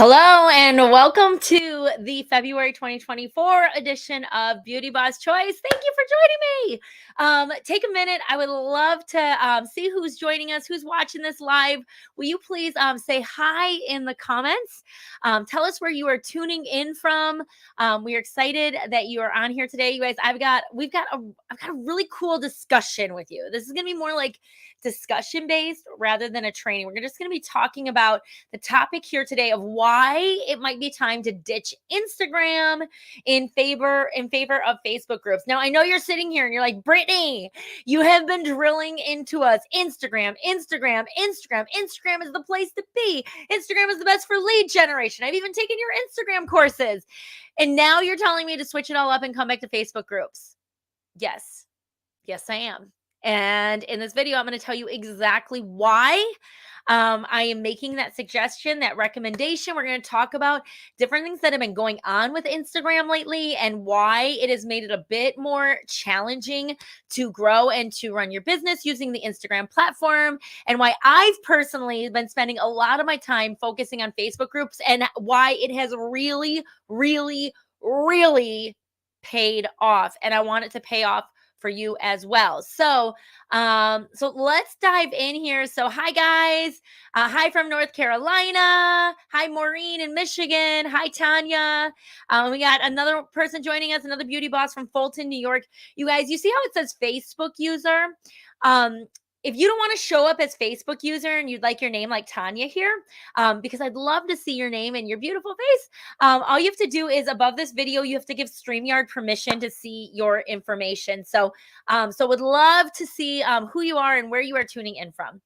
Hello and welcome to the February 2024 edition of Beauty Boss Choice. Thank you for joining me. Take a minute. I would love to see who's joining us, who's watching this live. Will you please say hi in the comments? Tell us where you are tuning in from. We are excited that you are on here today, you guys. I've got a really cool discussion with you. This is going to be more like discussion based rather than a training. We're just going to be talking about the topic here today of why it might be time to ditch Instagram in favor of Facebook groups. Now, I know you're sitting here and you're like, Brittany, you have been drilling into us. Instagram is the place to be. Instagram is the best for lead generation. I've even taken your Instagram courses. And now you're telling me to switch it all up and come back to Facebook groups. Yes, I am. And in this video, I'm going to tell you exactly why I am making that suggestion, that recommendation. We're going to talk about different things that have been going on with Instagram lately and why it has made it a bit more challenging to grow and to run your business using the Instagram platform, and why I've personally been spending a lot of my time focusing on Facebook groups and why it has really, really, really paid off. And I want it to pay off for you as well. So let's dive in here. So hi guys. Hi from North Carolina. Hi Maureen in Michigan. Hi Tanya. We got another person joining us, another beauty boss from Fulton, New York. You guys, you see how it says Facebook user? If you don't want to show up as Facebook user and you'd like your name like Tanya here, because I'd love to see your name and your beautiful face, all you have to do is above this video, you have to give StreamYard permission to see your information. So would love to see who you are and where you are tuning in from.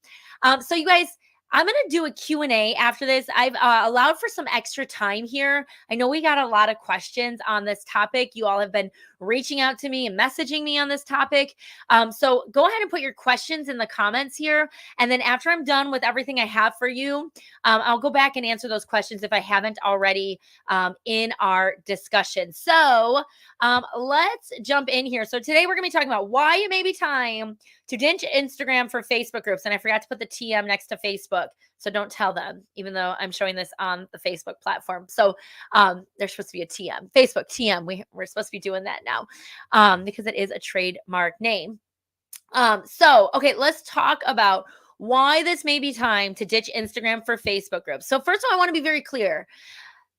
So you guys, I'm going to do a Q&A after this. I've allowed for some extra time here. I know we got a lot of questions on this topic. You all have been reaching out to me and messaging me on this topic. So go ahead and put your questions in the comments here. And then after I'm done with everything I have for you, I'll go back and answer those questions if I haven't already in our discussion. So let's jump in here. So today we're going to be talking about why it may be time to ditch Instagram for Facebook groups. And I forgot to put the TM next to Facebook. So don't tell them, even though I'm showing this on the Facebook platform. So there's supposed to be a TM. Facebook TM. We're supposed to be doing that now because it is a trademark name. Okay, let's talk about why this may be time to ditch Instagram for Facebook groups. So first of all, I want to be very clear.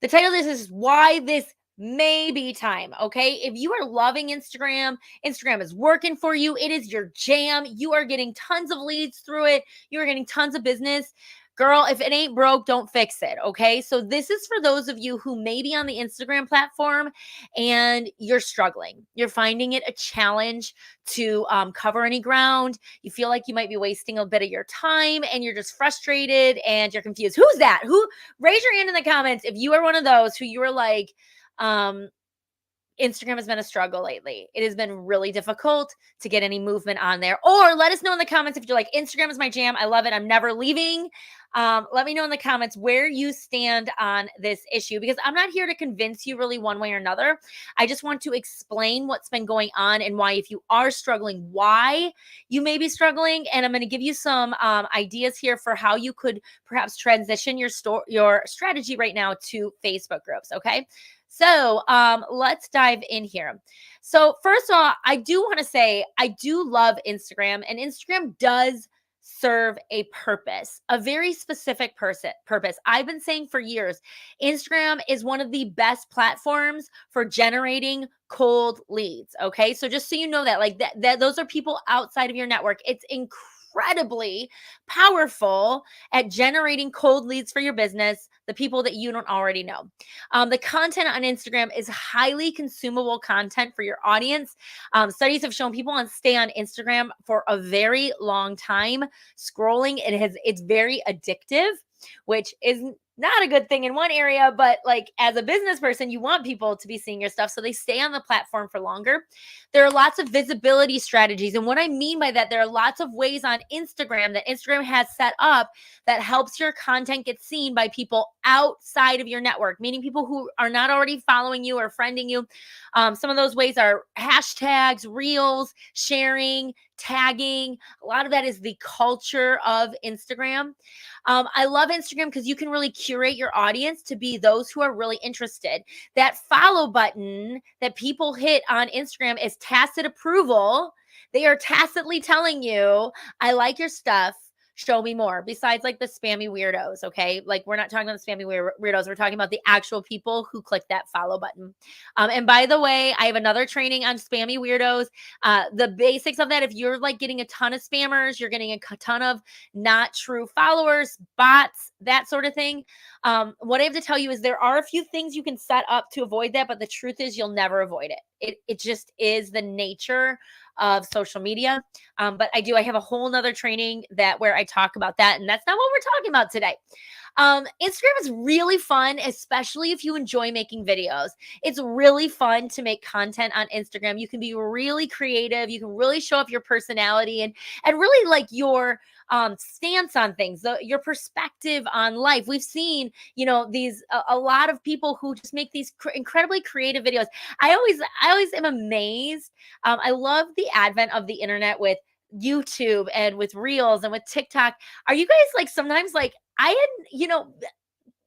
The title of this is why this may be time. Okay. If you are loving Instagram is working for you. It is your jam. You are getting tons of leads through it. You are getting tons of business. Girl, if it ain't broke, don't fix it. Okay. So this is for those of you who may be on the Instagram platform and you're struggling. You're finding it a challenge to cover any ground. You feel like you might be wasting a bit of your time and you're just frustrated and you're confused. Who's that? Raise your hand in the comments if you are one of those who you are like, Instagram has been a struggle lately. It has been really difficult to get any movement on there. Or let us know in the comments if you're like, Instagram is my jam. I love it. I'm never leaving. Let me know in the comments where you stand on this issue, because I'm not here to convince you really one way or another. I just want to explain what's been going on and why, if you are struggling, why you may be struggling. And I'm going to give you some ideas here for how you could perhaps transition your strategy right now to Facebook groups. Okay. So let's dive in here. So first of all, I do want to say I do love Instagram, and Instagram does serve a purpose, a very specific purpose. I've been saying for years, Instagram is one of the best platforms for generating cold leads. Okay. So just so you know that, like that those are people outside of your network. It's incredibly powerful at generating cold leads for your business, the people that you don't already know. The content on Instagram is highly consumable content for your audience. Studies have shown people stay on Instagram for a very long time scrolling. It's very addictive, which is not a good thing in one area, but like as a business person, you want people to be seeing your stuff, so they stay on the platform for longer. There are lots of visibility strategies. And what I mean by that, there are lots of ways on Instagram that Instagram has set up that helps your content get seen by people outside of your network, meaning people who are not already following you or friending you. Some of those ways are hashtags, reels, sharing, tagging. A lot of that is the culture of Instagram. I love Instagram because you can really curate your audience to be those who are really interested. That follow button that people hit on Instagram is tacit approval. They are tacitly telling you, I like your stuff. Show me more. Besides, like the spammy weirdos, okay? Like, we're not talking about the spammy weirdos. We're talking about the actual people who click that follow button. And by the way, I have another training on spammy weirdos. The basics of that, if you're like getting a ton of spammers, you're getting a ton of not true followers, bots, that sort of thing. What I have to tell you is there are a few things you can set up to avoid that, but the truth is you'll never avoid it. It just is the nature of social media. But I have a whole nother training where I talk about that, and that's not what we're talking about today. Instagram is really fun, especially if you enjoy making videos. It's really fun to make content on Instagram. You can be really creative. You can really show off your personality and really like your stance on things, your perspective on life. We've seen, a lot of people who just make these incredibly creative videos. I always am amazed. I love the advent of the internet with YouTube and with Reels and with TikTok. Are you guys like sometimes like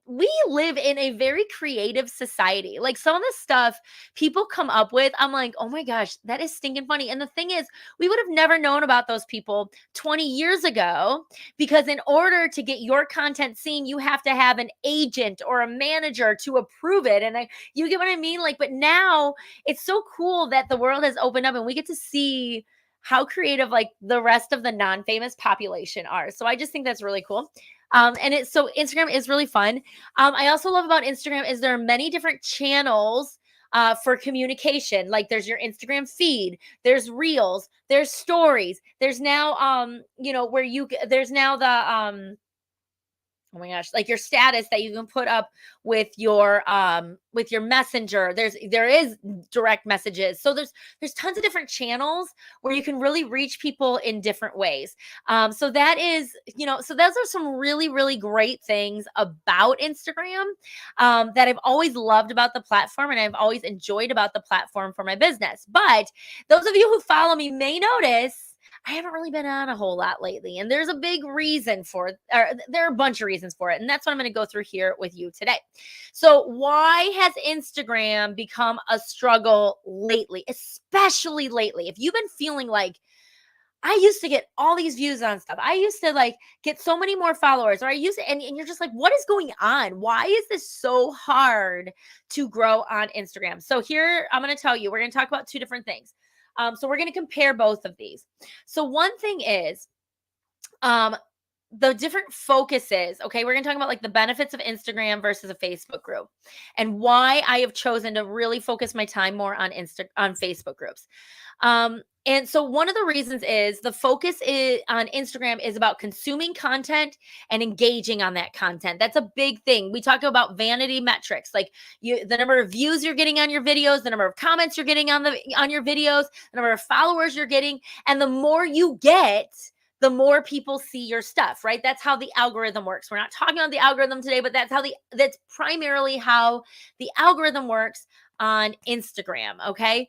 we live in a very creative society. Like some of the stuff people come up with, I'm like, oh my gosh, that is stinking funny. And the thing is, we would have never known about those people 20 years ago because in order to get your content seen, you have to have an agent or a manager to approve it. And you get what I mean? Like, but now it's so cool that the world has opened up and we get to see how creative like the rest of the non-famous population are. So I just think that's really cool. So Instagram is really fun. I also love about Instagram is there are many different channels for communication. Like there's your Instagram feed, there's Reels, there's stories, there's now there's now the oh my gosh, like your status that you can put up with your messenger. There is direct messages. So there's tons of different channels where you can really reach people in different ways. So that is, so those are some really, really great things about Instagram that I've always loved about the platform and I've always enjoyed about the platform for my business. But those of you who follow me may notice I haven't really been on a whole lot lately. And there's a big reason for it, or there are a bunch of reasons for it. And that's what I'm going to go through here with you today. So why has Instagram become a struggle lately, especially lately? If you've been feeling like, I used to get all these views on stuff. I used to like get so many more followers, or and you're just like, what is going on? Why is this so hard to grow on Instagram? So here, I'm going to tell you, we're going to talk about two different things. So we're going to compare both of these. So one thing is the different focuses. Okay, we're going to talk about like the benefits of Instagram versus a Facebook group and why I have chosen to really focus my time more on Facebook groups. And so one of the reasons is the focus on Instagram is about consuming content and engaging on that content. That's a big thing. We talk about vanity metrics, like the number of views you're getting on your videos, the number of comments you're getting on your videos, the number of followers you're getting, and the more you get, the more people see your stuff, right? That's how the algorithm works. We're not talking about the algorithm today, but that's primarily how the algorithm works on Instagram. Okay.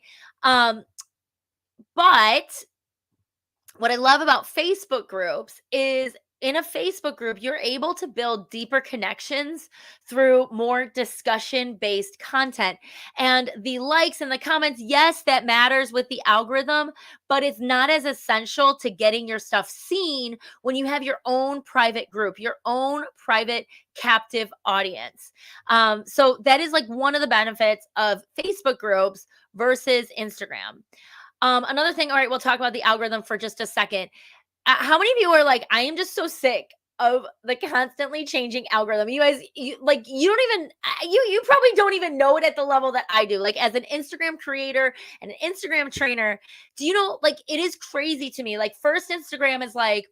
But what I love about Facebook groups is in a Facebook group, you're able to build deeper connections through more discussion-based content. And the likes and the comments, yes, that matters with the algorithm, but it's not as essential to getting your stuff seen when you have your own private group, your own private captive audience. So that is like one of the benefits of Facebook groups versus Instagram. Another thing, all right, we'll talk about the algorithm for just a second. How many of you are like, I am just so sick of the constantly changing algorithm? You guys, you don't even, you probably don't even know it at the level that I do. Like as an Instagram creator and an Instagram trainer, do you know, like it is crazy to me. Like first Instagram is like,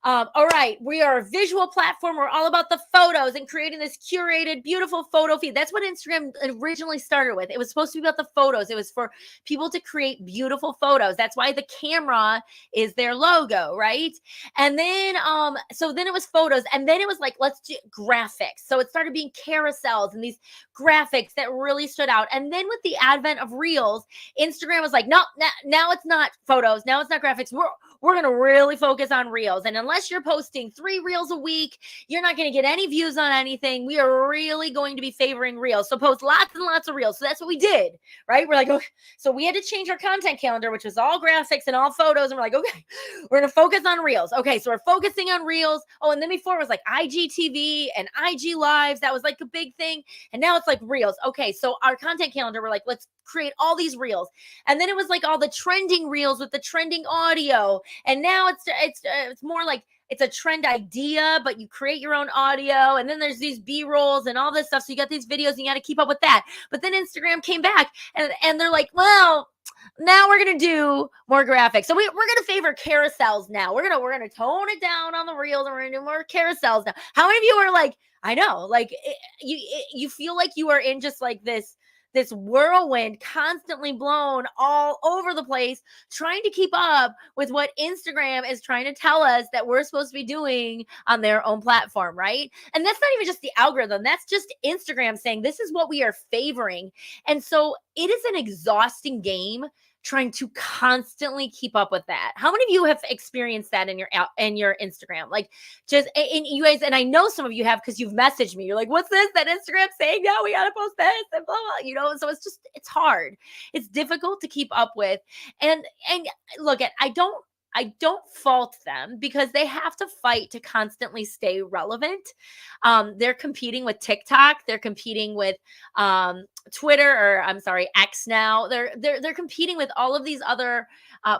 all right, we are a visual platform. We're all about the photos and creating this curated, beautiful photo feed. That's what Instagram originally started with. It was supposed to be about the photos. It was for people to create beautiful photos. That's why the camera is their logo, right? And then, so then it was photos. And then it was like, let's do graphics. So it started being carousels and these graphics that really stood out. And then with the advent of Reels, Instagram was like, no, now it's not photos. Now it's not graphics. we're going to really focus on reels. And unless you're posting 3 reels a week, you're not going to get any views on anything. We are really going to be favoring reels. So post lots and lots of reels. So that's what we did, right? We're like, okay. So we had to change our content calendar, which was all graphics and all photos. And we're like, okay, we're going to focus on reels. Okay. So we're focusing on reels. Oh, and then before it was like IGTV and IG lives. That was like a big thing. And now it's like reels. Okay. So our content calendar, we're like, let's create all these reels. And then it was like all the trending reels with the trending audio. And now it's more like it's a trend idea, but you create your own audio. And then there's these B-rolls and all this stuff. So you got these videos and you got to keep up with that. But then Instagram came back and they're like, well, now we're going to do more graphics. So we're going to favor carousels now. We're going to tone it down on the reels and we're going to do more carousels now. How many of you are like, I know, like you feel like you are in just like this whirlwind, constantly blown all over the place, trying to keep up with what Instagram is trying to tell us that we're supposed to be doing on their own platform, right? And that's not even just the algorithm. That's just Instagram saying this is what we are favoring. And so it is an exhausting game trying to constantly keep up with that. How many of you have experienced that in your Instagram? Like just in you guys, and I know some of you have because you've messaged me. You're like, what's this that Instagram saying now? We gotta post this and blah blah. So it's hard. It's difficult to keep up with. And look at I don't fault them because they have to fight to constantly stay relevant. They're competing with TikTok. They're competing with Twitter, or I'm sorry, X now. They're competing with all of these other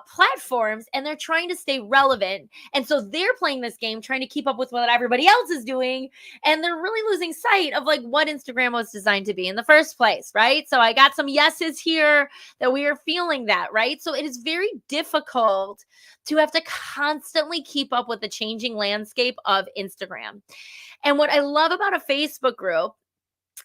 platforms, and they're trying to stay relevant. And so they're playing this game, trying to keep up with what everybody else is doing, and they're really losing sight of like what Instagram was designed to be in the first place, right? So I got some yeses here that we are feeling that, right? So it is very difficult to have to constantly keep up with the changing landscape of Instagram. And what I love about a Facebook group,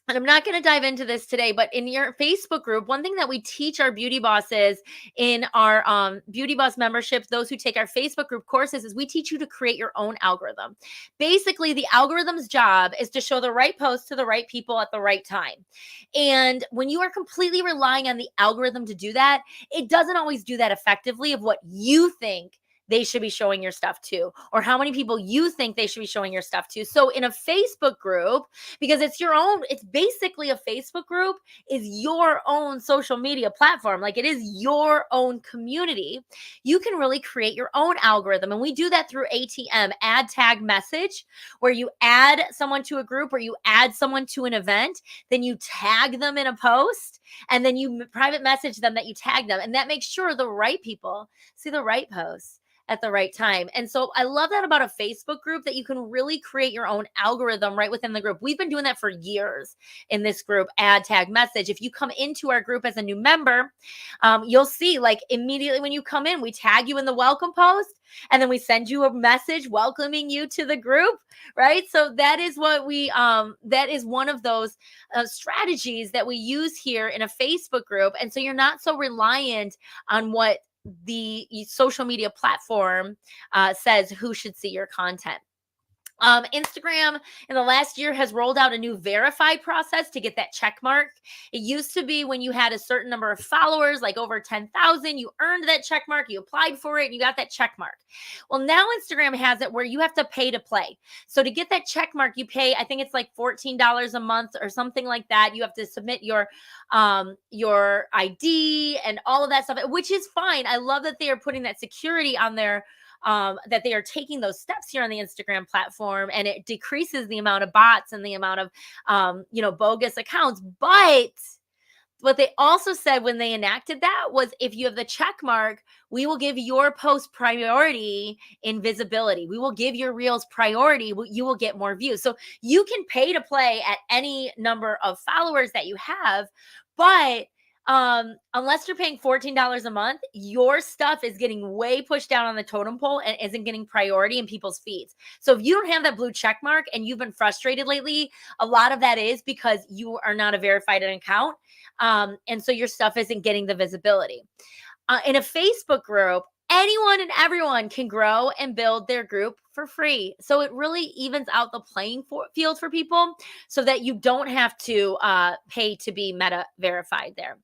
and I'm not going to dive into this today, but in your Facebook group, one thing that we teach our beauty bosses in our beauty boss memberships, those who take our Facebook group courses, is we teach you to create your own algorithm. Basically, the algorithm's job is to show the right post to the right people at the right time. And when you are completely relying on the algorithm to do that, it doesn't always do that effectively of what you think they should be showing your stuff to, or how many people you think they should be showing your stuff to. So in a Facebook group, because it's your own, it's basically a Facebook group is your own social media platform. Like it is your own community. You can really create your own algorithm. And we do that through ATM, add tag message, where you add someone to a group or you add someone to an event, then you tag them in a post, and then you private message them that you tag them. And that makes sure the right people see the right posts at the right time. And so I love that about a Facebook group, that you can really create your own algorithm right within the group. We've been doing that for years in this group, add tag message. If you come into our group as a new member, you'll see like immediately when you come in, we tag you in the welcome post, and then we send you a message welcoming you to the group, right? So that is what that is one of those strategies that we use here in a Facebook group. And so you're not so reliant on what the social media platform says who should see your content. Instagram in the last year has rolled out a new verified process to get that check mark. It used to be when you had a certain number of followers, like over 10,000, you earned that check mark, you applied for it, and you got that check mark. Well, now Instagram has it where you have to pay to play. So to get that check mark, you pay, I think it's like $14 a month or something like that. You have to submit your ID and all of that stuff, which is fine. I love that they are putting that security on there. That they are taking those steps here on the Instagram platform, and it decreases the amount of bots and the amount of, bogus accounts. But what they also said when they enacted that was if you have the check mark, we will give your post priority in visibility. We will give your reels priority. You will get more views. So you can pay to play at any number of followers that you have, but unless you're paying $14 a month, your stuff is getting way pushed down on the totem pole and isn't getting priority in people's feeds. So if you don't have that blue check mark and you've been frustrated lately, a lot of that is because you are not a verified account. And so your stuff isn't getting the visibility. In a Facebook group, anyone and everyone can grow and build their group for free. So it really evens out the playing field for people so that you don't have to pay to be meta verified there.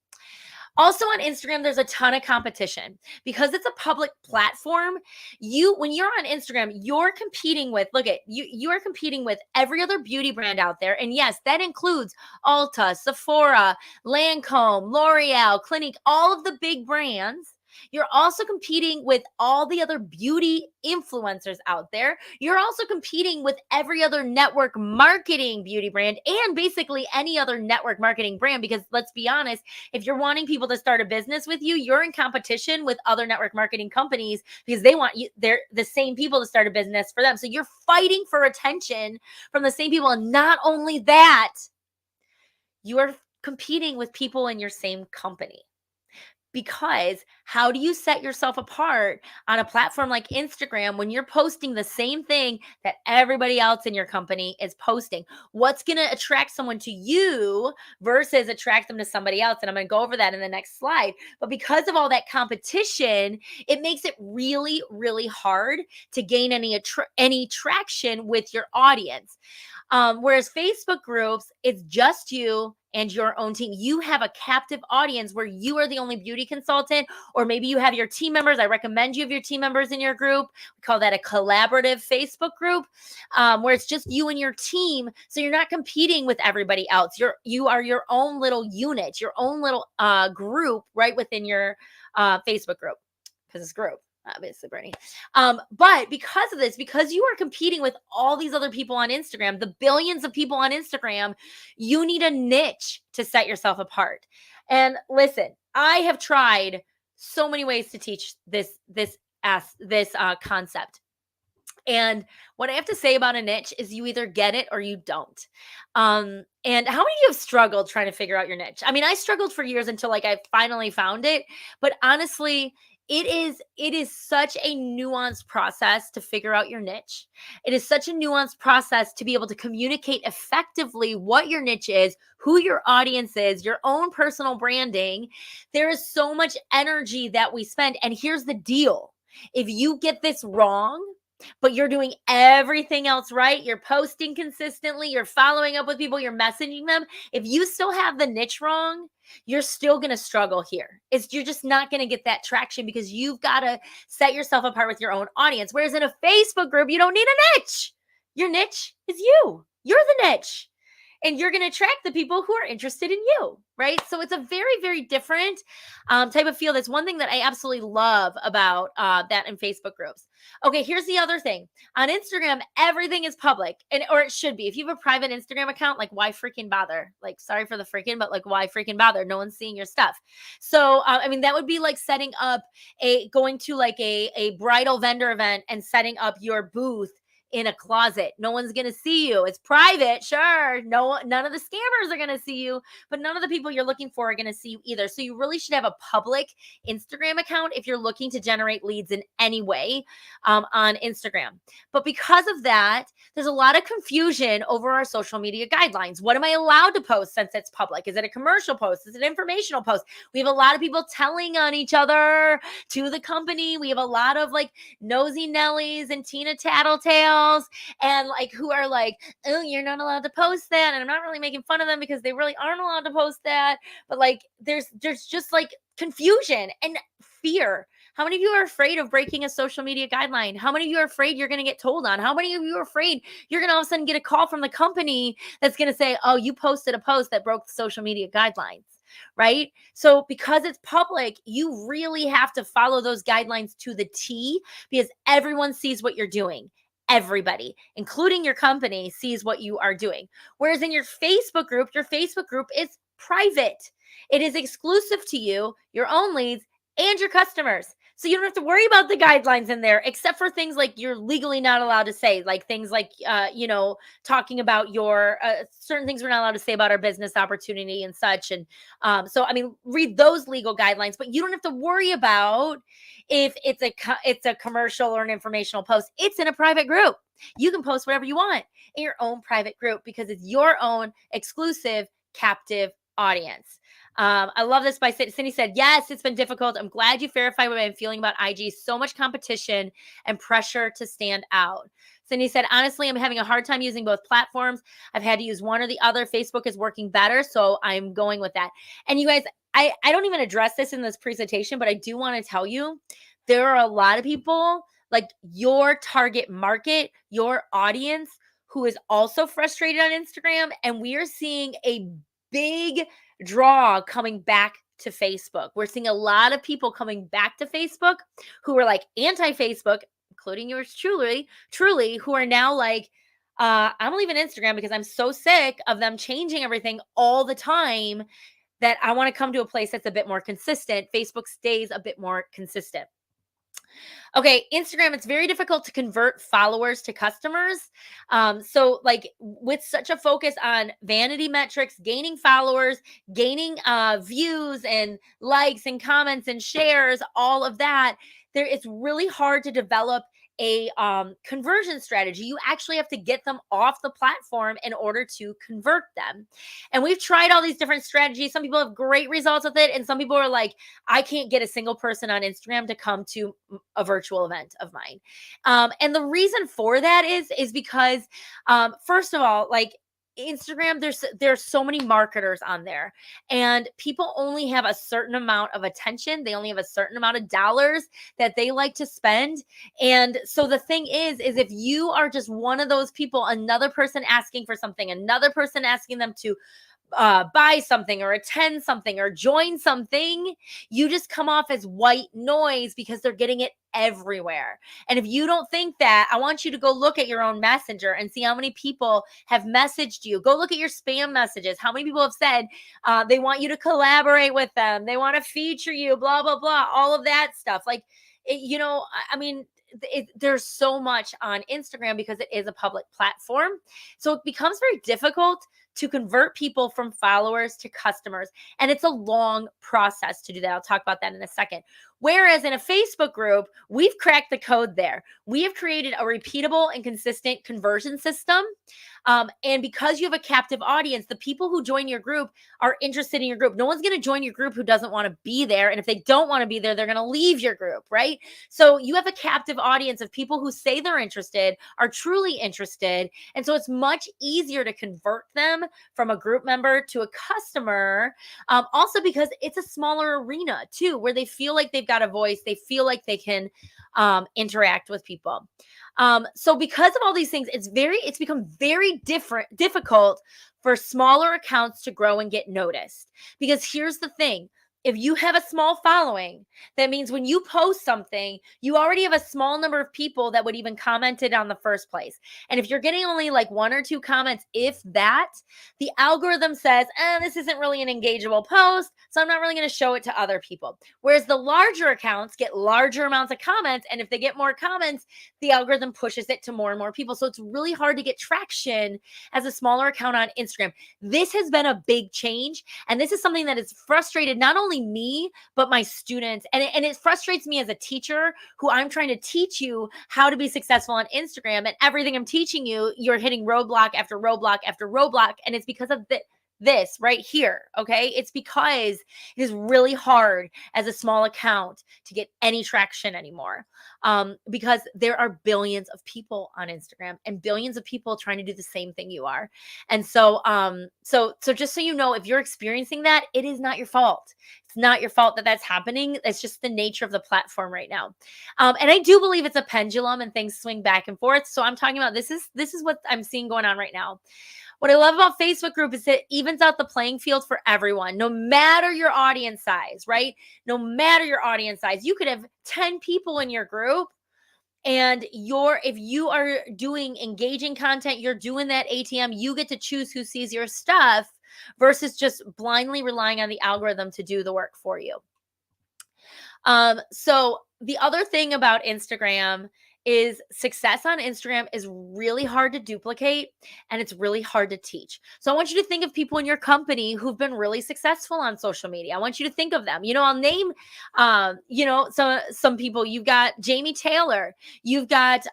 Also on Instagram, there's a ton of competition because it's a public platform. When you're on Instagram, you're competing with, look at you, you are competing with every other beauty brand out there. And yes, that includes Ulta, Sephora, Lancome, L'Oreal, Clinique, all of the big brands. You're also competing with all the other beauty influencers out there. You're also competing with every other network marketing beauty brand and basically any other network marketing brand. Because let's be honest, if you're wanting people to start a business with you, you're in competition with other network marketing companies because they want you, they're the same people to start a business for them. So you're fighting for attention from the same people. And not only that, you are competing with people in your same company. Because how do you set yourself apart on a platform like Instagram when you're posting the same thing that everybody else in your company is posting? What's going to attract someone to you versus attract them to somebody else? And I'm going to go over that in the next slide. But because of all that competition, it makes it really, really hard to gain any traction with your audience. Whereas Facebook groups, it's just you and your own team. You have a captive audience where you are the only beauty consultant, or maybe you have your team members. I recommend you have your team members in your group. We call that a collaborative Facebook group, where it's just you and your team. So you're not competing with everybody else. You are your own little unit, your own little group right within your Facebook group, because it's group. Obviously, Bernie. But because of this, because you are competing with all these other people on Instagram, the billions of people on Instagram, you need a niche to set yourself apart. And listen, I have tried so many ways to teach this concept. And what I have to say about a niche is you either get it or you don't. And how many of you have struggled trying to figure out your niche? I mean, I struggled for years until like I finally found it. But honestly, it is such a nuanced process to figure out your niche. It is such a nuanced process to be able to communicate effectively what your niche is, who your audience is, your own personal branding. There is so much energy that we spend. And here's the deal. If you get this wrong, but you're doing everything else right, you're posting consistently, you're following up with people, you're messaging them, if you still have the niche wrong, you're still going to struggle here. You're just not going to get that traction because you've got to set yourself apart with your own audience. Whereas in a Facebook group, you don't need a niche. Your niche is you. You're the niche. And you're going to attract the people who are interested in you, right? So it's a very, very different type of feel. That's one thing that I absolutely love about that in Facebook groups. Okay, here's the other thing. On Instagram, everything is public, or it should be. If you have a private Instagram account, like why freaking bother? Like, sorry for the freaking, but like why freaking bother? No one's seeing your stuff. So, I mean, that would be like going to like a bridal vendor event and setting up your booth in a closet. No one's going to see you. It's private. Sure. None of the scammers are going to see you, but none of the people you're looking for are going to see you either. So you really should have a public Instagram account if you're looking to generate leads in any way on Instagram. But because of that, there's a lot of confusion over our social media guidelines. What am I allowed to post since it's public? Is it a commercial post? Is it an informational post? We have a lot of people telling on each other to the company. We have a lot of like nosy Nellies and Tina Tattletales and like who are like, oh, you're not allowed to post that. And I'm not really making fun of them because they really aren't allowed to post that. But like there's just like confusion and fear. How many of you are afraid of breaking a social media guideline? How many of you are afraid you're going to get told on? How many of you are afraid you're going to all of a sudden get a call from the company that's going to say, oh, you posted a post that broke the social media guidelines? Right? So because it's public, you really have to follow those guidelines to the T because everyone sees what you're doing. Everybody, including your company, sees what you are doing. Whereas in your Facebook group is private. It is exclusive to you, your own leads, and your customers. So you don't have to worry about the guidelines in there, except for things like you're legally not allowed to say, like things like, talking about your certain things we're not allowed to say about our business opportunity and such. And so, I mean, read those legal guidelines, but you don't have to worry about if it's a commercial or an informational post. It's in a private group. You can post whatever you want in your own private group because it's your own exclusive captive audience. I love this by Cindy said, yes, it's been difficult. I'm glad you verified what I'm feeling about IG. So much competition and pressure to stand out. Cindy said, honestly, I'm having a hard time using both platforms. I've had to use one or the other. Facebook is working better, so I'm going with that. And you guys, I don't even address this in this presentation, but I do want to tell you there are a lot of people like your target market, your audience who is also frustrated on Instagram. And we are seeing a big draw coming back to Facebook. We're seeing a lot of people coming back to Facebook who are like anti-Facebook, including yours truly, who are now like, I'm leaving Instagram because I'm so sick of them changing everything all the time that I want to come to a place that's a bit more consistent. Facebook stays a bit more consistent. Okay, Instagram, it's very difficult to convert followers to customers. So, like, with such a focus on vanity metrics, gaining followers, gaining views and likes and comments and shares, all of that, it's really hard to develop a conversion strategy. You actually have to get them off the platform in order to convert them. And we've tried all these different strategies. Some people have great results with it, and some people are like, I can't get a single person on Instagram to come to a virtual event of mine. And the reason for that is because, first of all, like Instagram, there's so many marketers on there, and people only have a certain amount of attention. They only have a certain amount of dollars that they like to spend. And so the thing is if you are just one of those people, another person asking for something, another person asking them to buy something or attend something or join something, you just come off as white noise because they're getting it everywhere. And if you don't think that, I want you to go look at your own messenger and see how many people have messaged you. Go look at your spam messages. How many people have said they want you to collaborate with them, they want to feature you, blah blah blah, all of that stuff. Like, I mean, there's so much on Instagram because it is a public platform. So it becomes very difficult to convert people from followers to customers. And it's a long process to do that. I'll talk about that in a second. Whereas in a Facebook group, we've cracked the code there. We have created a repeatable and consistent conversion system. And because you have a captive audience, the people who join your group are interested in your group. No one's going to join your group who doesn't want to be there. And if they don't want to be there, they're going to leave your group, right? So you have a captive audience of people who say they're interested, are truly interested. And so it's much easier to convert them from a group member to a customer. Also because it's a smaller arena too, where they feel like they've got a voice. They feel like they can interact with people. So because of all these things, it's become very difficult for smaller accounts to grow and get noticed. Because here's the thing. If you have a small following, that means when you post something, you already have a small number of people that would even comment it on the first place. And if you're getting only like 1 or 2 comments, if that, the algorithm says, this isn't really an engageable post, so I'm not really going to show it to other people. Whereas the larger accounts get larger amounts of comments. And if they get more comments, the algorithm pushes it to more and more people. So it's really hard to get traction as a smaller account on Instagram. This has been a big change. And this is something that has frustrated not only me, but my students. And it frustrates me as a teacher who I'm trying to teach you how to be successful on Instagram. And everything I'm teaching you, you're hitting roadblock after roadblock after roadblock. And it's because of this right here. Okay. It's because it is really hard as a small account to get any traction anymore. Because there are billions of people on Instagram and billions of people trying to do the same thing you are. And so, so just so you know, if you're experiencing that, it is not your fault. It's not your fault that that's happening. It's just the nature of the platform right now. And I do believe it's a pendulum and things swing back and forth. So I'm talking about this is what I'm seeing going on right now. What I love about Facebook group is it evens out the playing field for everyone, no matter your audience size, right? No matter your audience size, you could have 10 people in your group. And if you are doing engaging content, you're doing that ATM, you get to choose who sees your stuff versus just blindly relying on the algorithm to do the work for you. So the other thing about Instagram is success on Instagram is really hard to duplicate and it's really hard to teach. So I want you to think of people in your company who've been really successful on social media. I want you to think of them. I'll name, some people. You've got Jamie Taylor. You've got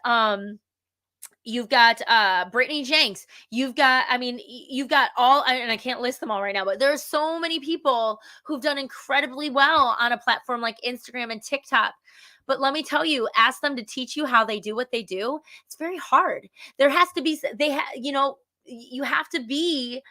Brittany Jenks. You've got all, and I can't list them all right now, but there are so many people who've done incredibly well on a platform like Instagram and TikTok. But let me tell you, ask them to teach you how they do what they do. It's very hard. There has to be, you have to be,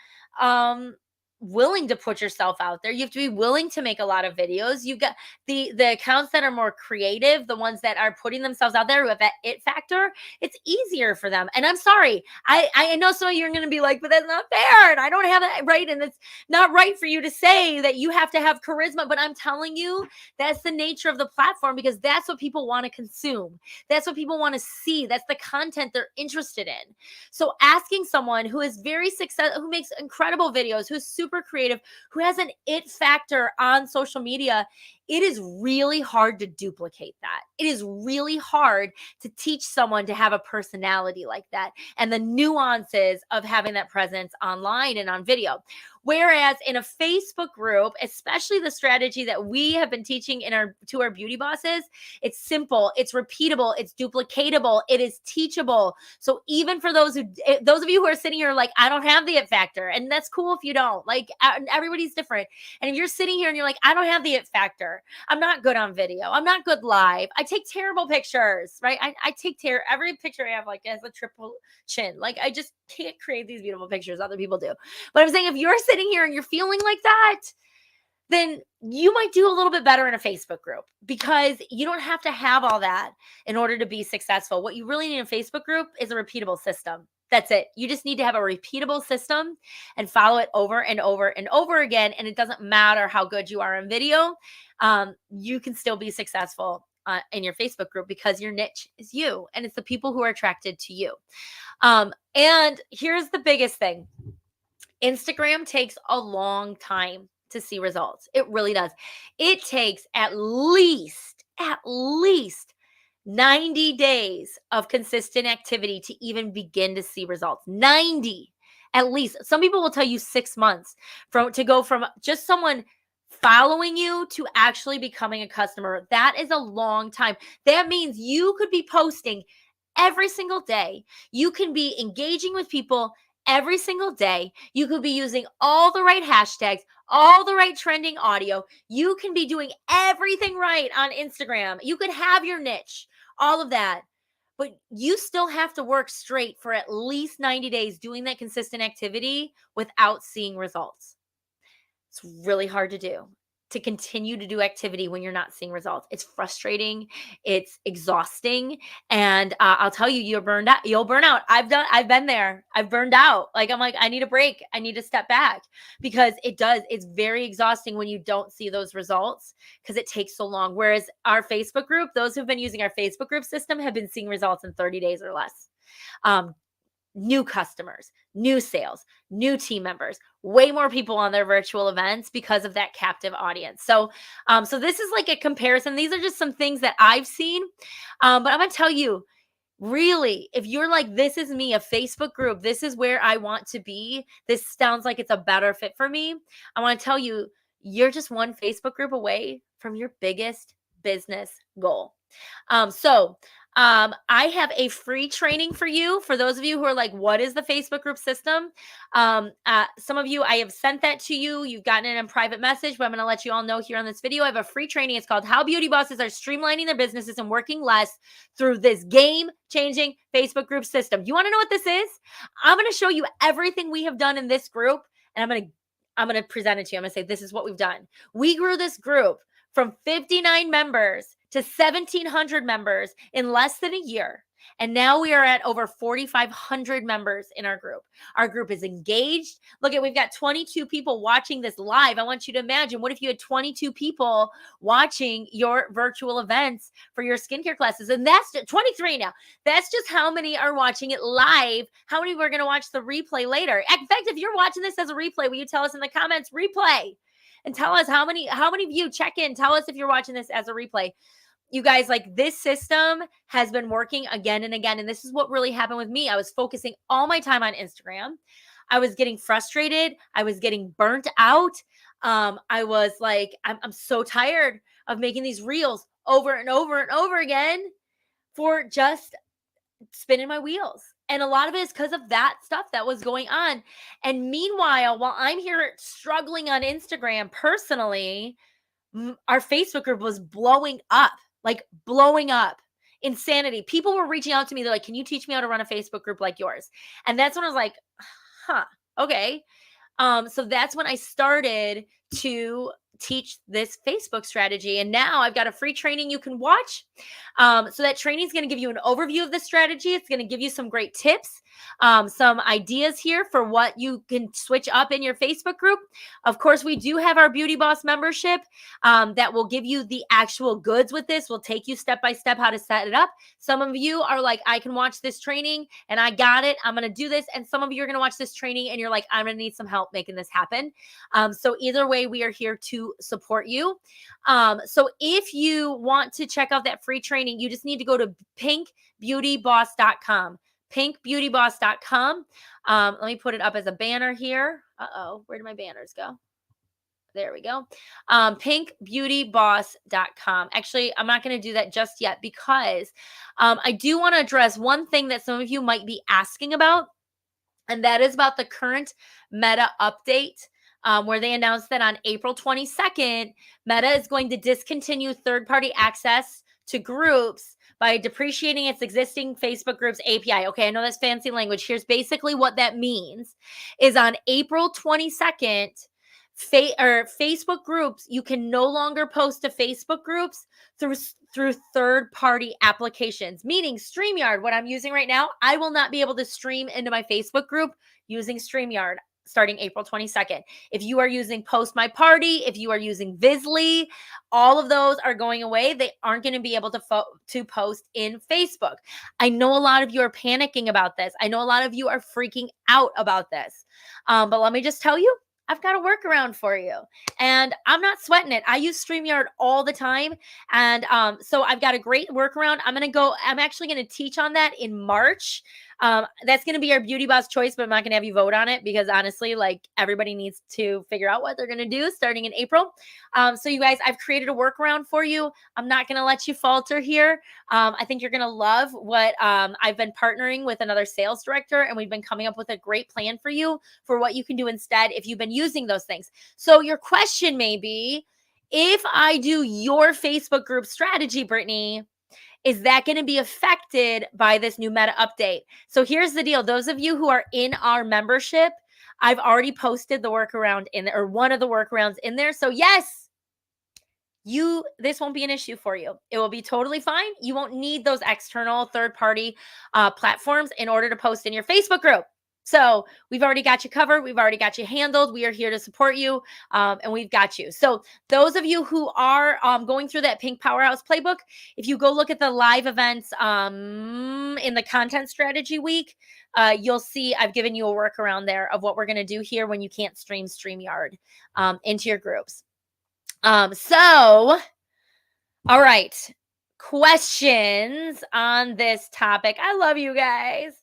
willing to put yourself out there. You have to be willing to make a lot of videos. You got the accounts that are more creative, the ones that are putting themselves out there with that it factor, it's easier for them. And I'm sorry, I know some of you are going to be like, but that's not fair, and I don't have that right, and it's not right for you to say that you have to have charisma. But I'm telling you, that's the nature of the platform, because that's what people want to consume. That's what people want to see. That's the content they're interested in. So asking someone who is very successful, who makes incredible videos, who's super creative, who has an it factor on social media, it is really hard to duplicate that. It is really hard to teach someone to have a personality like that and the nuances of having that presence online and on video. Whereas in a Facebook group, especially the strategy that we have been teaching to our beauty bosses, it's simple, it's repeatable, it's duplicatable, it is teachable. So even for those of you who are sitting here like, I don't have the it factor, and that's cool if you don't. Like, everybody's different. And if you're sitting here and you're like, I don't have the it factor, I'm not good on video, I'm not good live, I take terrible pictures, right? I take every picture I have like has a triple chin. Like, I just can't create these beautiful pictures. Other people do. But I'm saying, if you're sitting here and you're feeling like that, then you might do a little bit better in a Facebook group, because you don't have to have all that in order to be successful. What you really need in a Facebook group is a repeatable system. That's it. You just need to have a repeatable system and follow it over and over and over again. And it doesn't matter how good you are in video. You can still be successful in your Facebook group, because your niche is you, and it's the people who are attracted to you. And here's the biggest thing. Instagram takes a long time to see results. It really does. It takes at least 90 days of consistent activity to even begin to see results. 90 at least. Some people will tell you 6 months to go from just someone following you to actually becoming a customer. That is a long time. That means you could be posting every single day. You can be engaging with people every single day. You could be using all the right hashtags, all the right trending audio. You can be doing everything right on Instagram. You could have your niche, all of that. But you still have to work straight for at least 90 days doing that consistent activity without seeing results. It's really hard to do, to continue to do activity when you're not seeing results. It's frustrating. It's exhausting. And I'll tell you, you'll burn out. I've been there. I've burned out. Like, I'm like, I need a break. I need to step back, because it's very exhausting when you don't see those results, because it takes so long. Whereas our Facebook group, those who've been using our Facebook group system have been seeing results in 30 days or less. New customers, new sales, new team members, way more people on their virtual events because of that captive audience. So this is like a comparison. These are just some things that I've seen. But I'm going to tell you, really, if you're like, this is me, a Facebook group, this is where I want to be, this sounds like it's a better fit for me, I want to tell you, you're just one Facebook group away from your biggest business goal. I have a free training for you. For those of you who are like, what is the Facebook group system? Some of you, I have sent that to you. You've gotten it in private message, but I'm going to let you all know here on this video. I have a free training. It's called How Beauty Bosses Are Streamlining Their Businesses and Working Less Through This Game-Changing Facebook Group System. You want to know what this is? I'm going to show you everything we have done in this group, and I'm going to present it to you. I'm going to say, this is what we've done. We grew this group from 59 members to 1,700 members in less than a year. And now we are at over 4,500 members in our group. Our group is engaged. Look we've got 22 people watching this live. I want you to imagine, what if you had 22 people watching your virtual events for your skincare classes? And that's 23 now. That's just how many are watching it live. How many are going to watch the replay later? In fact, if you're watching this as a replay, will you tell us in the comments, replay? And tell us how many of you check in. Tell us if you're watching this as a replay. You guys, like, this system has been working again and again. And this is what really happened with me. I was focusing all my time on Instagram. I was getting frustrated. I was getting burnt out. I was like, I'm so tired of making these reels over and over and over again for just spinning my wheels. And a lot of it is because of that stuff that was going on. And meanwhile, while I'm here struggling on Instagram personally, our Facebook group was blowing up. Insanity. People were reaching out to me. They're like, can you teach me how to run a Facebook group like yours? And that's when I was like, okay. So that's when I started to teach this Facebook strategy. And now I've got a free training you can watch. So that training is going to give you an overview of the strategy. It's going to give you some great tips, some ideas here for what you can switch up in your Facebook group. Of course, we do have our Beauty Boss membership that will give you the actual goods with this. We'll take you step by step how to set it up. Some of you are like, I can watch this training and I got it. I'm going to do this. And some of you are going to watch this training and you're like, I'm going to need some help making this happen. So either way, we are here to support you. So if you want to check out that free training, you just need to go to pinkbeautyboss.com. pinkbeautyboss.com. Let me put it up as a banner here. Where did my banners go? There we go. Pinkbeautyboss.com. Actually, I'm not going to do that just yet because I do want to address one thing that some of you might be asking about, and that is about the current Meta update. Where they announced that on April 22nd, Meta is going to discontinue third-party access to groups by depreciating its existing Facebook groups API. Okay, I know that's fancy language. Here's basically what that means is on April 22nd, Facebook groups, you can no longer post to Facebook groups through third-party applications, meaning StreamYard, what I'm using right now, I will not be able to stream into my Facebook group using StreamYard starting April 22nd. If you are using Post My Party, if you are using Visly, all of those are going away. They aren't going to be able to post in Facebook. I know a lot of you are panicking about this. I know a lot of you are freaking out about this. But let me just tell you, I've got a workaround for you. And I'm not sweating it. I use StreamYard all the time. And so I've got a great workaround. I'm actually going to teach on that in March. That's going to be our Beauty Boss choice, but I'm not going to have you vote on it because honestly, like everybody needs to figure out what they're going to do starting in April. So you guys, I've created a workaround for you. I'm not going to let you falter here. I think you're going to love what I've been partnering with another sales director, and we've been coming up with a great plan for you for what you can do instead if you've been using those things. So your question may be, if I do your Facebook group strategy, Brittany, is that going to be affected by this new Meta update? So here's the deal. Those of you who are in our membership, I've already posted the workaround in there, or one of the workarounds in there. So yes, this won't be an issue for you. It will be totally fine. You won't need those external third-party platforms in order to post in your Facebook group. So we've already got you covered. We've already got you handled. We are here to support you, and we've got you. So those of you who are going through that Pink Powerhouse playbook, if you go look at the live events in the content strategy week, you'll see I've given you a workaround there of what we're going to do here when you can't stream StreamYard into your groups. All right, questions on this topic. I love you guys.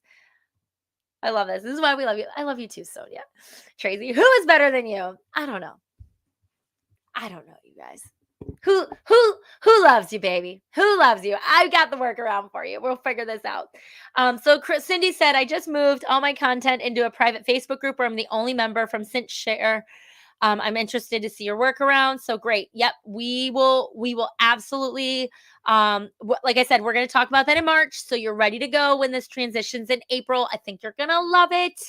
I love this. This is why we love you. I love you too, Sonia. Tracy, who is better than you? I don't know. You guys. Who loves you, baby? Who loves you? I got the workaround for you. We'll figure this out. So Cindy said, I just moved all my content into a private Facebook group where I'm the only member from Cinch Share. I'm interested to see your workaround. So great. Yep. We will absolutely, like I said, we're going to talk about that in March. So you're ready to go when this transitions in April. I think you're going to love it.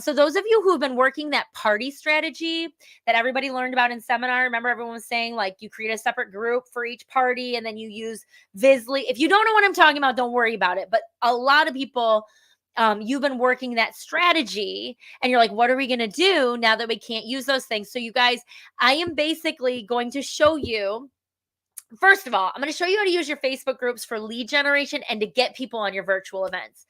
So those of you who've been working that party strategy that everybody learned about in seminar, remember everyone was saying like you create a separate group for each party and then you use Visly. If you don't know what I'm talking about, don't worry about it. But a lot of people, you've been working that strategy and you're like, what are we going to do now that we can't use those things? So you guys, I am basically going to show you, first of all, I'm going to show you how to use your Facebook groups for lead generation and to get people on your virtual events.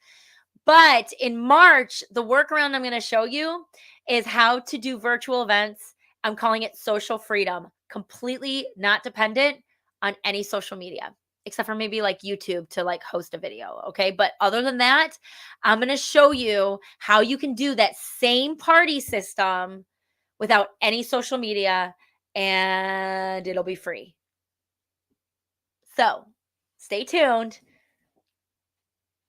But in March, the workaround I'm going to show you is how to do virtual events. I'm calling it social freedom, completely not dependent on any social media, except for maybe like YouTube to like host a video. Okay. But other than that, I'm going to show you how you can do that same party system without any social media and it'll be free. So stay tuned.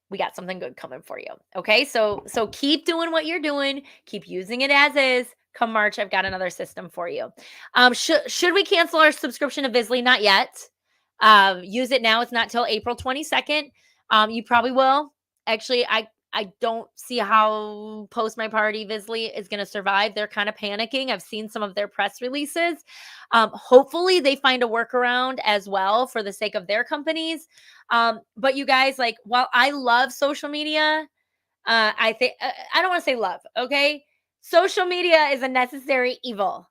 We got something good coming for you. Okay. So keep doing what you're doing. Keep using it as is. Come March, I've got another system for you. Should we cancel our subscription to Visly? Not yet. Use it now. It's not till April 22nd. You probably will. Actually, I I don't see how Post My Party Visly is going to survive. They're kind of panicking. I've seen some of their press releases. Hopefully they find a workaround as well for the sake of their companies. But you guys, like, while I love social media, I think I don't want to say love. Okay, social media is a necessary evil.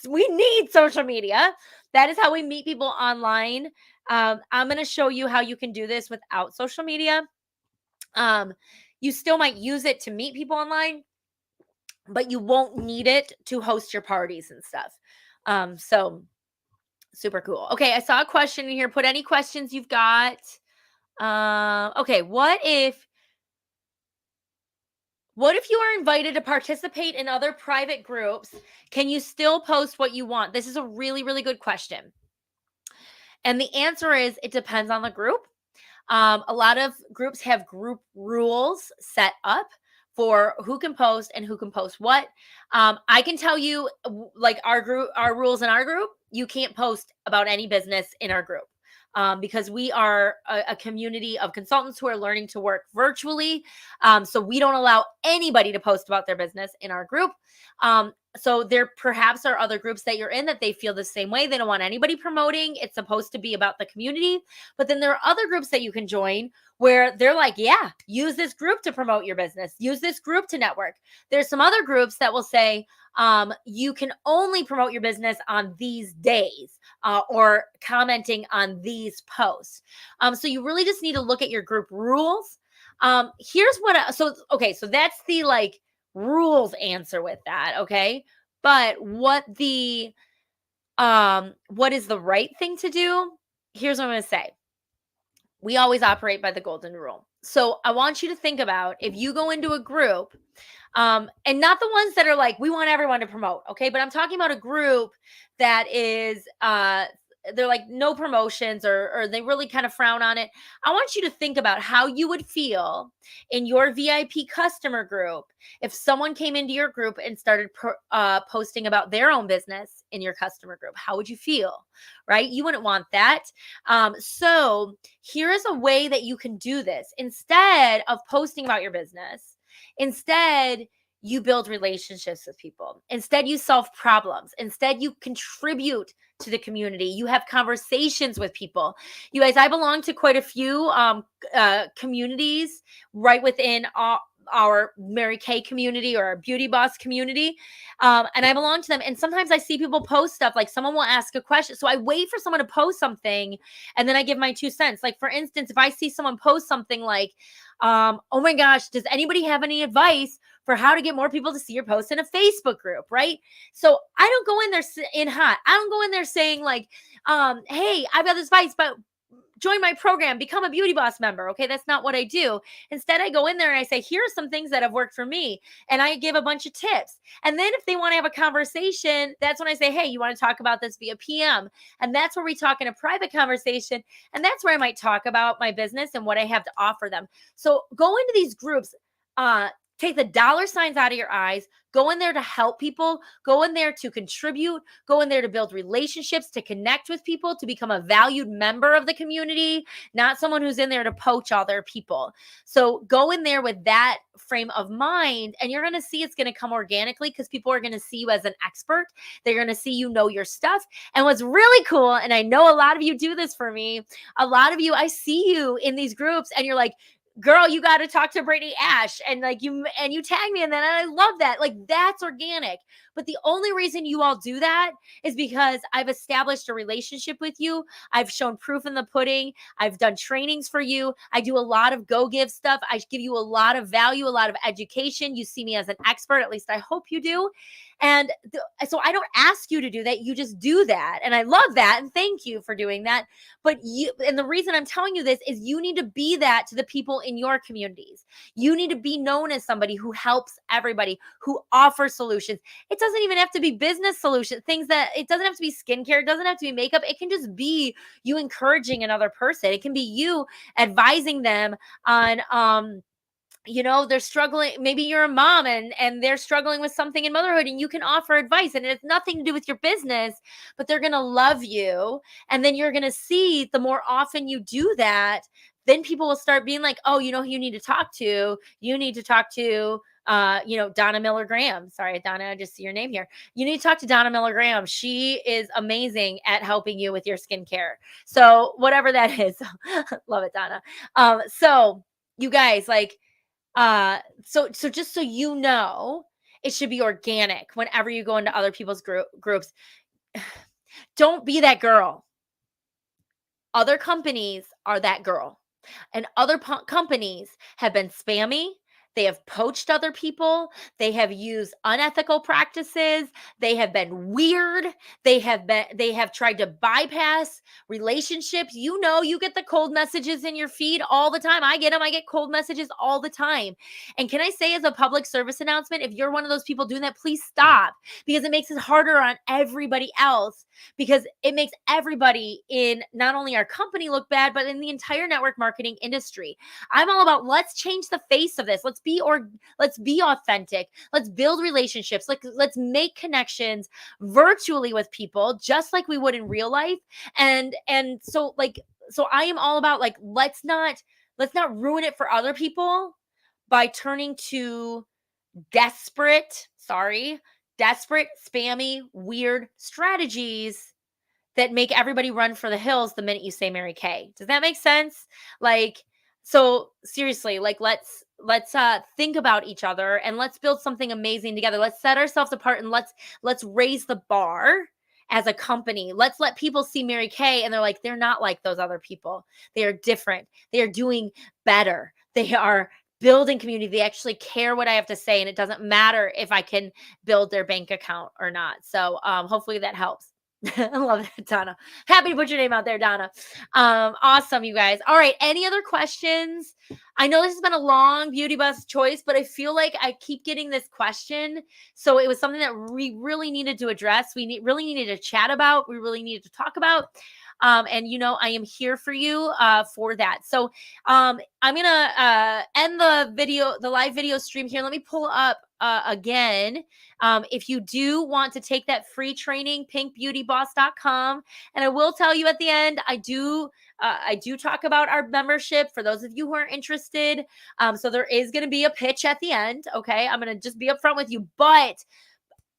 We need social media. That is how we meet people online. I'm going to show you how you can do this without social media. Um, you still might use it to meet people online, but you won't need it to host your parties and stuff. So super cool. Okay, I saw a question in here. Put any questions you've got. Okay, what if you are invited to participate in other private groups? Can you still post what you want? This is a really, really good question. And the answer is it depends on the group. A lot of groups have group rules set up for who can post and who can post what. I can tell you, like our rules in our group, you can't post about any business in our group. Because we are a community of consultants who are learning to work virtually. So we don't allow anybody to post about their business in our group. So there perhaps are other groups that you're in that they feel the same way. They don't want anybody promoting. It's supposed to be about the community. But then there are other groups that you can join where they're like, yeah, use this group to promote your business. Use this group to network. There's some other groups that will say, you can only promote your business on these days or commenting on these posts. So you really just need to look at your group rules. Here's what, so that's the like rules answer with that. Okay. But what is the right thing to do? Here's what I'm going to say. We always operate by the golden rule. So I want you to think about if you go into a group, and not the ones that are like, we want everyone to promote. Okay. But I'm talking about a group that is, they're like no promotions or they really kind of frown on it. I want you to think about how you would feel in your VIP customer group if someone came into your group and started posting about their own business in your customer group. How would you feel? Right? You wouldn't want that. So here is a way that you can do this. Instead of posting about your business, instead you build relationships with people. Instead, you solve problems. Instead, you contribute to the community. You have conversations with people. You guys, I belong to quite a few communities right within our Mary Kay community or our Beauty Boss community. And I belong to them. And sometimes I see people post stuff like someone will ask a question. So I wait for someone to post something and then I give my 2 cents. Like, for instance, if I see someone post something like, oh my gosh, does anybody have any advice for how to get more people to see your post in a Facebook group, right? So I don't go in there in hot. I don't go in there saying like, hey, I've got this advice, but join my program, become a Beauty Boss member. Okay, that's not what I do. Instead, I go in there and I say, here are some things that have worked for me. And I give a bunch of tips. And then if they want to have a conversation, that's when I say, hey, you want to talk about this via PM? And that's where we talk in a private conversation. And that's where I might talk about my business and what I have to offer them. So go into these groups, take the dollar signs out of your eyes, go in there to help people, go in there to contribute, go in there to build relationships, to connect with people, to become a valued member of the community, not someone who's in there to poach all their people. So go in there with that frame of mind, and you're going to see it's going to come organically because people are going to see you as an expert. They're going to see you know your stuff. And what's really cool, and I know a lot of you do this for me, a lot of you, I see you in these groups and you're like, girl, you got to talk to Brittany Ash, and like you tag me in that. And I love that. Like, that's organic. But the only reason you all do that is because I've established a relationship with you. I've shown proof in the pudding. I've done trainings for you. I do a lot of go give stuff. I give you a lot of value, a lot of education. You see me as an expert. At least I hope you do. And so I don't ask you to do that. You just do that. And I love that. And thank you for doing that. But and the reason I'm telling you this is you need to be that to the people in your communities. You need to be known as somebody who helps everybody, who offers solutions. It doesn't even have to be business solutions, things that it doesn't have to be skincare. It doesn't have to be makeup. It can just be you encouraging another person. It can be you advising them on, they're struggling. Maybe you're a mom and they're struggling with something in motherhood, and you can offer advice, and it has nothing to do with your business, but they're going to love you. And then you're going to see, the more often you do that, then people will start being like, oh, who you need to talk to. You need to talk to Donna Miller Graham. Sorry, Donna, I just see your name here. You need to talk to Donna Miller Graham. She is amazing at helping you with your skincare. So whatever that is. Love it, Donna. So you guys, like, so just so you know, it should be organic whenever you go into other people's groups. Don't be that girl. Other companies are that girl. And other companies have been spammy. They have poached other people. They have used unethical practices. They have been weird. They have tried to bypass relationships. You get the cold messages in your feed all the time. I get them. I get cold messages all the time. And can I say, as a public service announcement, if you're one of those people doing that, please stop, because it makes it harder on everybody else, because it makes everybody in not only our company look bad, but in the entire network marketing industry. I'm all about, let's change the face of this. Let's be authentic. Let's build relationships. Let's make connections virtually with people, just like we would in real life. And so I am all about, like, let's not ruin it for other people by turning to desperate, spammy, weird strategies that make everybody run for the hills the minute you say Mary Kay. Does that make sense? Like, so seriously, like, let's think about each other, and let's build something amazing together. Let's set ourselves apart, and let's raise the bar as a company. Let's let people see Mary Kay and they're like, they're not like those other people. They are different. They are doing better. They are building community. They actually care what I have to say, and it doesn't matter if I can build their bank account or not. So hopefully that helps. I love that, Donna. Happy to put your name out there, Donna. Awesome, you guys. All right. Any other questions? I know this has been a long beauty buzz choice, but I feel like I keep getting this question. So it was something that we really needed to address. Really needed to chat about. We really needed to talk about. And I am here for you for that. So I'm gonna end the live video stream here. Let me pull up again. If you do want to take that free training, pinkbeautyboss.com. And I will tell you at the end, I do talk about our membership for those of you who are interested. So there is going to be a pitch at the end. Okay. I'm going to just be upfront with you, but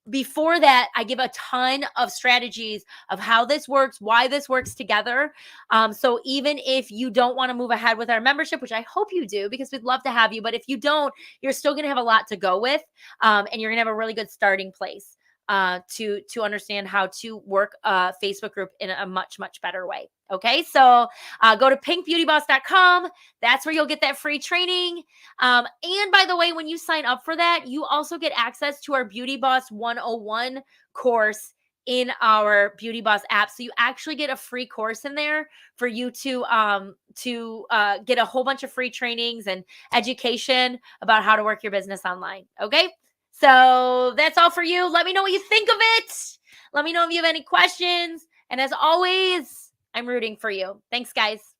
before that, I give a ton of strategies of how this works, why this works together. So even if you don't want to move ahead with our membership, which I hope you do, because we'd love to have you, but if you don't, you're still going to have a lot to go with, and you're going to have a really good starting place to understand how to work a Facebook group in a much, much better way. Okay, so go to pinkbeautyboss.com. That's where you'll get that free training. And by the way, when you sign up for that, you also get access to our Beauty Boss 101 course in our Beauty Boss app. So you actually get a free course in there for you to get a whole bunch of free trainings and education about how to work your business online. Okay, so that's all for you. Let me know what you think of it. Let me know if you have any questions. And as always, I'm rooting for you. Thanks, guys.